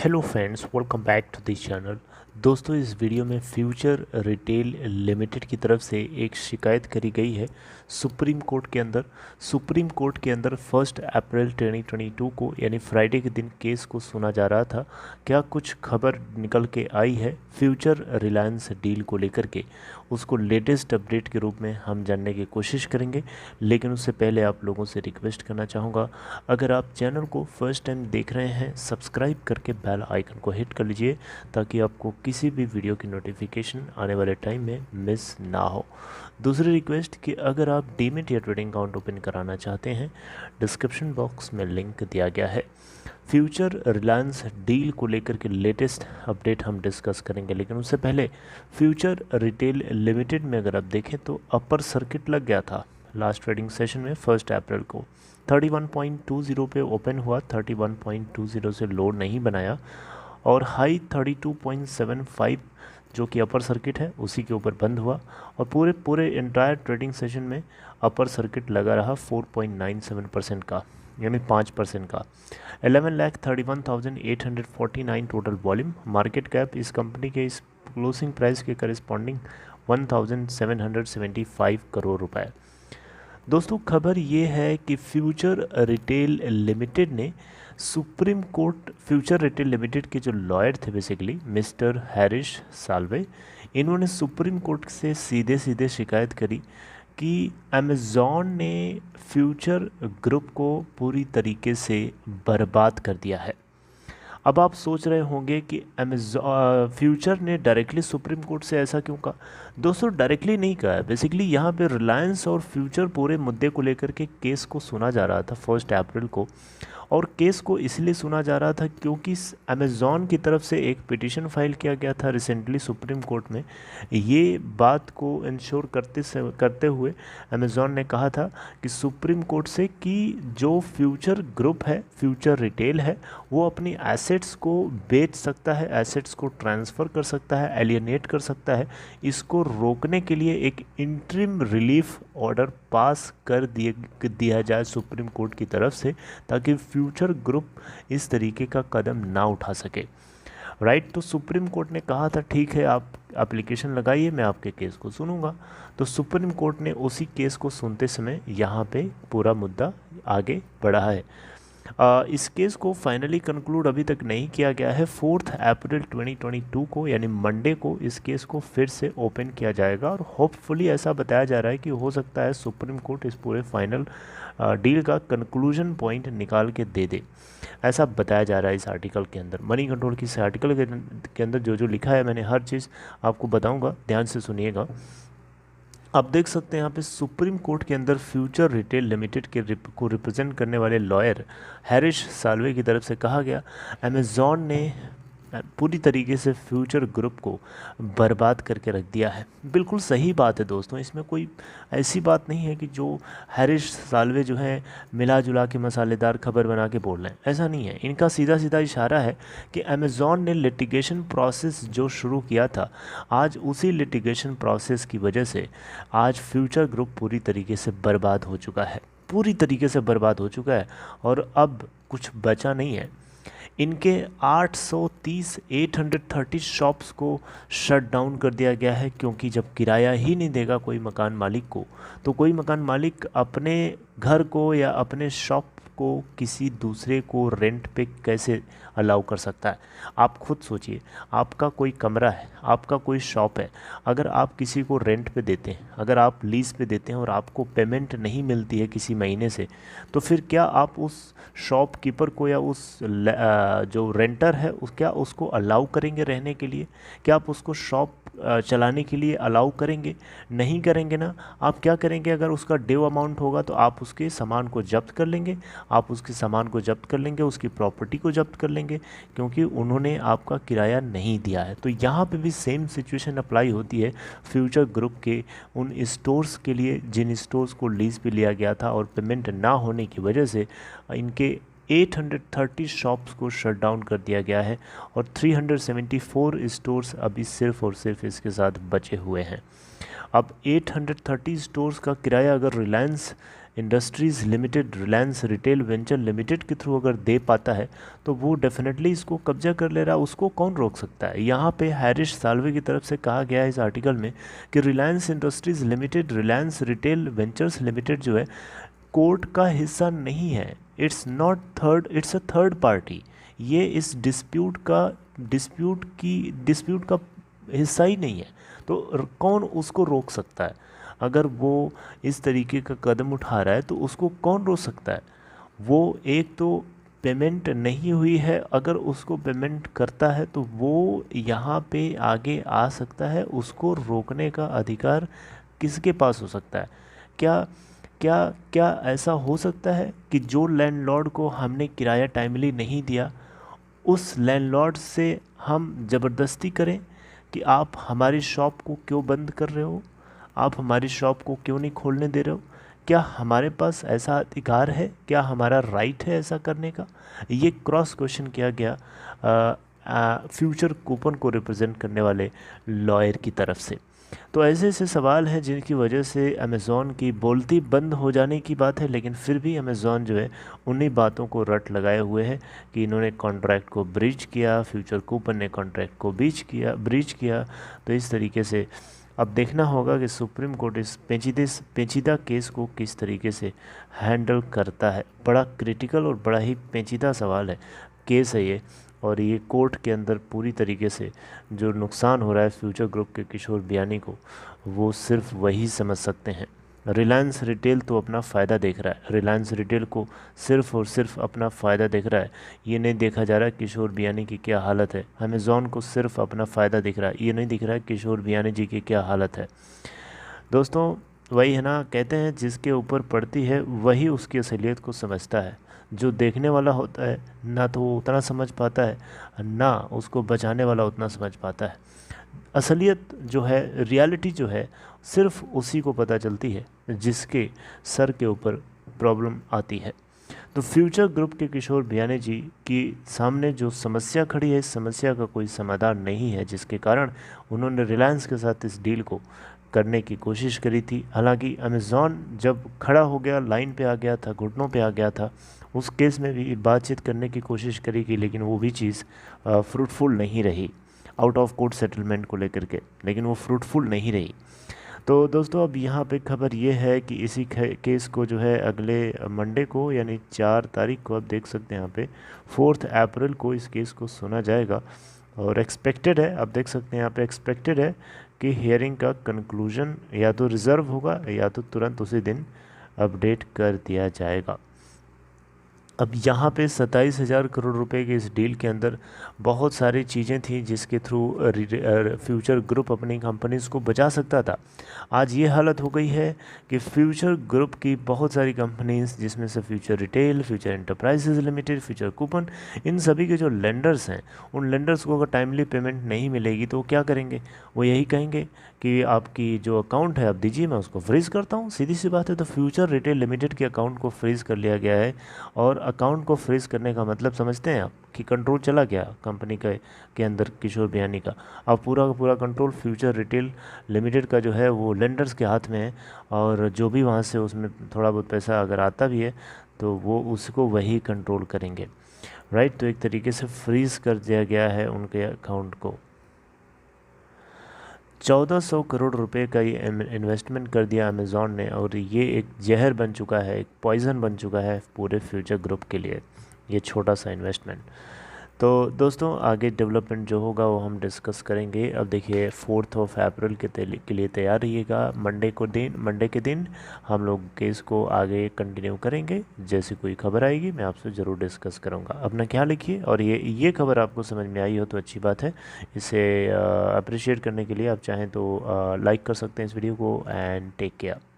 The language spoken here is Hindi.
Hello friends, welcome back to this channel. दोस्तों, इस वीडियो में फ्यूचर रिटेल लिमिटेड की तरफ से एक शिकायत करी गई है सुप्रीम कोर्ट के अंदर। सुप्रीम कोर्ट के अंदर 1 अप्रैल 2022 को यानी फ्राइडे के दिन केस को सुना जा रहा था। क्या कुछ खबर निकल के आई है फ्यूचर रिलायंस डील को लेकर के, उसको लेटेस्ट अपडेट के रूप में हम जानने की कोशिश करेंगे। लेकिन उससे पहले आप लोगों से रिक्वेस्ट करना चाहूँगा, अगर आप चैनल को फर्स्ट टाइम देख रहे हैं, सब्सक्राइब करके बेल आइकन को हिट कर लीजिए ताकि आपको किसी भी वीडियो की नोटिफिकेशन आने वाले टाइम में मिस ना हो। दूसरी रिक्वेस्ट कि अगर आप डीमैट या ट्रेडिंग अकाउंट ओपन कराना चाहते हैं, डिस्क्रिप्शन बॉक्स में लिंक दिया गया है। फ्यूचर रिलायंस डील को लेकर के लेटेस्ट अपडेट हम डिस्कस करेंगे, लेकिन उससे पहले फ्यूचर रिटेल लिमिटेड में अगर आप देखें तो अपर सर्किट लग गया था लास्ट ट्रेडिंग सेशन में 1 अप्रैल को। 31.20 पे ओपन हुआ, 31.20 से लो नहीं बनाया और हाई 32.75 जो कि अपर सर्किट है उसी के ऊपर बंद हुआ और पूरे इंटायर ट्रेडिंग सेशन में अपर सर्किट लगा रहा 4.97% का, यानी 5% का। 11,31,849 टोटल वॉल्यूम। मार्केट कैप इस कंपनी के इस क्लोजिंग प्राइस के करस्पॉन्डिंग 1,775 करोड़ रुपए। दोस्तों, खबर ये है कि फ्यूचर रिटेल लिमिटेड ने supreme court, future retail limited के जो लॉयर थे बेसिकली मिस्टर हैरिश साल्वे, इन्होंने सुप्रीम कोर्ट से सीधे सीधे शिकायत करी कि अमेज़ॉन ने फ्यूचर ग्रुप को पूरी तरीके से बर्बाद कर दिया है। अब आप सोच रहे होंगे कि फ्यूचर ने डायरेक्टली सुप्रीम कोर्ट से ऐसा क्यों कहा। दोस्तों, डायरेक्टली नहीं कहा है, बेसिकली यहाँ पे रिलायंस और फ्यूचर पूरे मुद्दे को लेकर के केस को सुना जा रहा था 1 अप्रैल को। और केस को इसलिए सुना जा रहा था क्योंकि अमेज़ॉन की तरफ से एक पिटीशन फाइल किया गया था रिसेंटली सुप्रीम कोर्ट में। ये बात को इंश्योर करते हुए अमेज़ॉन ने कहा था कि सुप्रीम कोर्ट से कि जो फ्यूचर ग्रुप है, फ्यूचर रिटेल है, वो अपनी एसेट्स को बेच सकता है, एसेट्स को ट्रांसफ़र कर सकता है, एलियनेट कर सकता है। इसको रोकने के लिए एक इंटरिम रिलीफ ऑर्डर पास कर दिया जाए सुप्रीम कोर्ट की तरफ से, ताकि फ्यूचर ग्रुप इस तरीके का कदम ना उठा सके। राइट, तो सुप्रीम कोर्ट ने कहा था ठीक है, आप एप्लीकेशन लगाइए, मैं आपके केस को सुनूंगा। तो सुप्रीम कोर्ट ने उसी केस को सुनते समय यहाँ पे पूरा मुद्दा आगे बढ़ा है। इस केस को फाइनली कंक्लूड अभी तक नहीं किया गया है। 4 अप्रैल 2022 को यानी मंडे को इस केस को फिर से ओपन किया जाएगा और होपफुली ऐसा बताया जा रहा है कि हो सकता है सुप्रीम कोर्ट इस पूरे फाइनल डील का कंक्लूजन पॉइंट निकाल के दे दे, ऐसा बताया जा रहा है इस आर्टिकल के अंदर। मनी कंट्रोल की इस आर्टिकल के अंदर जो जो लिखा है, मैंने हर चीज़ आपको बताऊंगा, ध्यान से सुनिएगा। आप देख सकते हैं यहाँ पे सुप्रीम कोर्ट के अंदर फ्यूचर रिटेल लिमिटेड को रिप्रेजेंट करने वाले लॉयर हैरिश साल्वे की तरफ से कहा गया, अमेज़ॉन ने पूरी तरीके से फ्यूचर ग्रुप को बर्बाद करके रख दिया है। बिल्कुल सही बात है दोस्तों, इसमें कोई ऐसी बात नहीं है कि जो हैरिश साल्वे जो है मिला जुला के मसालेदार खबर बना के बोल रहे हैं, ऐसा नहीं है। इनका सीधा सीधा इशारा है कि अमेज़ॉन ने लिटिगेशन प्रोसेस जो शुरू किया था, आज उसी लिटिगेशन प्रोसेस की वजह से आज फ्यूचर ग्रुप पूरी तरीके से बर्बाद हो चुका है, पूरी तरीके से बर्बाद हो चुका है और अब कुछ बचा नहीं है। इनके 830 शॉप्स को शट डाउन कर दिया गया है, क्योंकि जब किराया ही नहीं देगा कोई मकान मालिक को, तो कोई मकान मालिक अपने घर को या अपने शॉप को किसी दूसरे को रेंट पे कैसे अलाउ कर सकता है। आप खुद सोचिए, आपका कोई कमरा है, आपका कोई शॉप है, अगर आप किसी को रेंट पे देते हैं, अगर आप लीज़ पे देते हैं और आपको पेमेंट नहीं मिलती है किसी महीने से, तो फिर क्या आप उस शॉपकीपर को या उस जो रेंटर है क्या उसको अलाउ करेंगे रहने के लिए? क्या आप उसको शॉप चलाने के लिए अलाउ करेंगे? नहीं करेंगे ना। आप क्या करेंगे, अगर उसका ड्यू अमाउंट होगा तो आप उसके सामान को जब्त कर लेंगे, आप उसके सामान को जब्त कर लेंगे, उसकी प्रॉपर्टी को जब्त कर लेंगे, क्योंकि उन्होंने आपका किराया नहीं दिया है। तो यहाँ पे भी सेम सिचुएशन अप्लाई होती है फ्यूचर ग्रुप के उन स्टोर्स के लिए जिन स्टोर्स को लीज़ पे लिया गया था और पेमेंट ना होने की वजह से इनके 830 शॉप्स को शट डाउन कर दिया गया है और 374 स्टोर्स अभी सिर्फ और सिर्फ इसके साथ बचे हुए हैं। अब 830 स्टोर्स का किराया अगर Reliance industries limited Reliance retail venture limited के थ्रू अगर दे पाता है तो वो डेफिनेटली इसको कब्जा कर ले रहा है, उसको कौन रोक सकता है। यहाँ पे हैरिस साल्वे की तरफ से कहा गया है इस आर्टिकल में कि Reliance industries limited Reliance retail ventures limited जो है कोर्ट का हिस्सा नहीं है। It's not third, it's a third party. ये इस डिस्प्यूट का हिस्सा ही नहीं है। तो कौन उसको रोक सकता है। अगर वो इस तरीके का कदम उठा रहा है तो उसको कौन रोक सकता है। वो एक तो पेमेंट नहीं हुई है, अगर उसको पेमेंट करता है तो वो यहाँ पे आगे आ सकता है। उसको रोकने का अधिकार किसके पास हो सकता है। क्या क्या क्या ऐसा हो सकता है कि जो लैंडलॉर्ड को हमने किराया टाइमली नहीं दिया उस लैंडलॉर्ड से हम ज़बरदस्ती करें कि आप हमारी शॉप को क्यों बंद कर रहे हो, आप हमारी शॉप को क्यों नहीं खोलने दे रहे हो। क्या हमारे पास ऐसा अधिकार है, क्या हमारा राइट है ऐसा करने का। ये क्रॉस क्वेश्चन किया गया फ्यूचर कूपन को रिप्रेजेंट करने वाले लॉयर की तरफ से। तो ऐसे ऐसे सवाल हैं जिनकी वजह से अमेज़ॉन की बोलती बंद हो जाने की बात है, लेकिन फिर भी अमेज़ॉन जो है उन्हीं बातों को रट लगाए हुए है कि इन्होंने कॉन्ट्रैक्ट को ब्रीच किया, फ्यूचर कूपन ने कॉन्ट्रैक्ट को ब्रीच किया। तो इस तरीके से अब देखना होगा कि सुप्रीम कोर्ट इस पेचीदा केस को किस तरीके से हैंडल करता है। बड़ा क्रिटिकल और बड़ा ही पेचीदा सवाल है, केस है ये, और ये कोर्ट के अंदर पूरी तरीके से जो नुकसान हो रहा है फ्यूचर ग्रुप के किशोर बियानी को वो सिर्फ वही समझ सकते हैं। रिलायंस रिटेल तो अपना फ़ायदा देख रहा है, रिलायंस रिटेल को सिर्फ और सिर्फ अपना फ़ायदा देख रहा है। ये नहीं देखा जा रहा है किशोर बियानी की क्या हालत है। अमेज़ॉन को सिर्फ अपना फ़ायदा दिख रहा है, ये नहीं दिख रहा है किशोर बियानी जी की क्या हालत है। दोस्तों वही है ना, कहते हैं जिसके ऊपर पड़ती है वही उसकी असलियत को समझता है। जो देखने वाला होता है ना तो वो उतना समझ पाता है, ना उसको बचाने वाला उतना समझ पाता है। असलियत जो है, रियलिटी जो है, सिर्फ उसी को पता चलती है जिसके सर के ऊपर प्रॉब्लम आती है। तो फ्यूचर ग्रुप के किशोर बियानी जी की सामने जो समस्या खड़ी है, इस समस्या का कोई समाधान नहीं है, जिसके कारण उन्होंने रिलायंस के साथ इस डील को करने की कोशिश करी थी। हालांकि अमेज़ॉन जब खड़ा हो गया, लाइन पे आ गया था, घुटनों पे आ गया था, उस केस में भी बातचीत करने की कोशिश करी गई, लेकिन वो भी चीज़ फ्रूटफुल नहीं रही आउट ऑफ कोर्ट सेटलमेंट को लेकर के, लेकिन वो फ्रूटफुल नहीं रही। तो दोस्तों अब यहाँ पे खबर ये है कि इसी केस को जो है अगले मंडे को यानी 4 तारीख को आप देख सकते हैं यहाँ पे 4 अप्रैल को इस केस को सुना जाएगा। और एक्सपेक्टेड है, आप देख सकते हैं यहाँ पे एक्सपेक्टेड है कि हियरिंग का कंक्लूजन या तो रिज़र्व होगा या तो तुरंत उसी दिन अपडेट कर दिया जाएगा। अब यहाँ पे 27,000 करोड़ रुपए के इस डील के अंदर बहुत सारी चीज़ें थी जिसके थ्रू फ्यूचर ग्रुप अपनी कंपनीज़ को बचा सकता था। आज ये हालत हो गई है कि फ्यूचर ग्रुप की बहुत सारी कंपनीज़, जिसमें से Future Retail, Future Enterprises Limited, Future Coupon, इन सभी के जो लेंडर्स हैं, उन लेंडर्स को अगर टाइमली पेमेंट नहीं मिलेगी तो वो क्या करेंगे। वो यही कहेंगे कि आपकी जो अकाउंट है आप दीजिए, मैं उसको फ्रीज़ करता हूँ। सीधी सी बात है। तो फ्यूचर रिटेल लिमिटेड के अकाउंट को फ्रीज़ कर लिया गया है, और अकाउंट को फ्रीज़ करने का मतलब समझते हैं आप कि कंट्रोल चला गया कंपनी के अंदर किशोर बियानी का। अब पूरा का पूरा कंट्रोल फ्यूचर रिटेल लिमिटेड का जो है वो लेंडर्स के हाथ में है, और जो भी वहाँ से उसमें थोड़ा बहुत पैसा अगर आता भी है तो वो उसको वही कंट्रोल करेंगे, राइट। तो एक तरीके से फ्रीज़ कर दिया गया है उनके अकाउंट को। 1400 करोड़ रुपए का ये इन्वेस्टमेंट कर दिया अमेज़ॉन ने, और ये एक जहर बन चुका है, एक पॉइज़न बन चुका है पूरे फ्यूचर ग्रुप के लिए, ये छोटा सा इन्वेस्टमेंट। तो दोस्तों आगे डेवलपमेंट जो होगा वो हम डिस्कस करेंगे। अब देखिए 4 अप्रैल के लिए तैयार रहिएगा। मंडे के दिन हम लोग केस को आगे कंटिन्यू करेंगे। जैसे कोई खबर आएगी मैं आपसे ज़रूर डिस्कस करूँगा। अपना ख्याल रखिए, और ये खबर आपको समझ में आई हो तो अच्छी बात है। इसे अप्रिशिएट करने के लिए आप चाहें तो लाइक कर सकते हैं इस वीडियो को। And take care.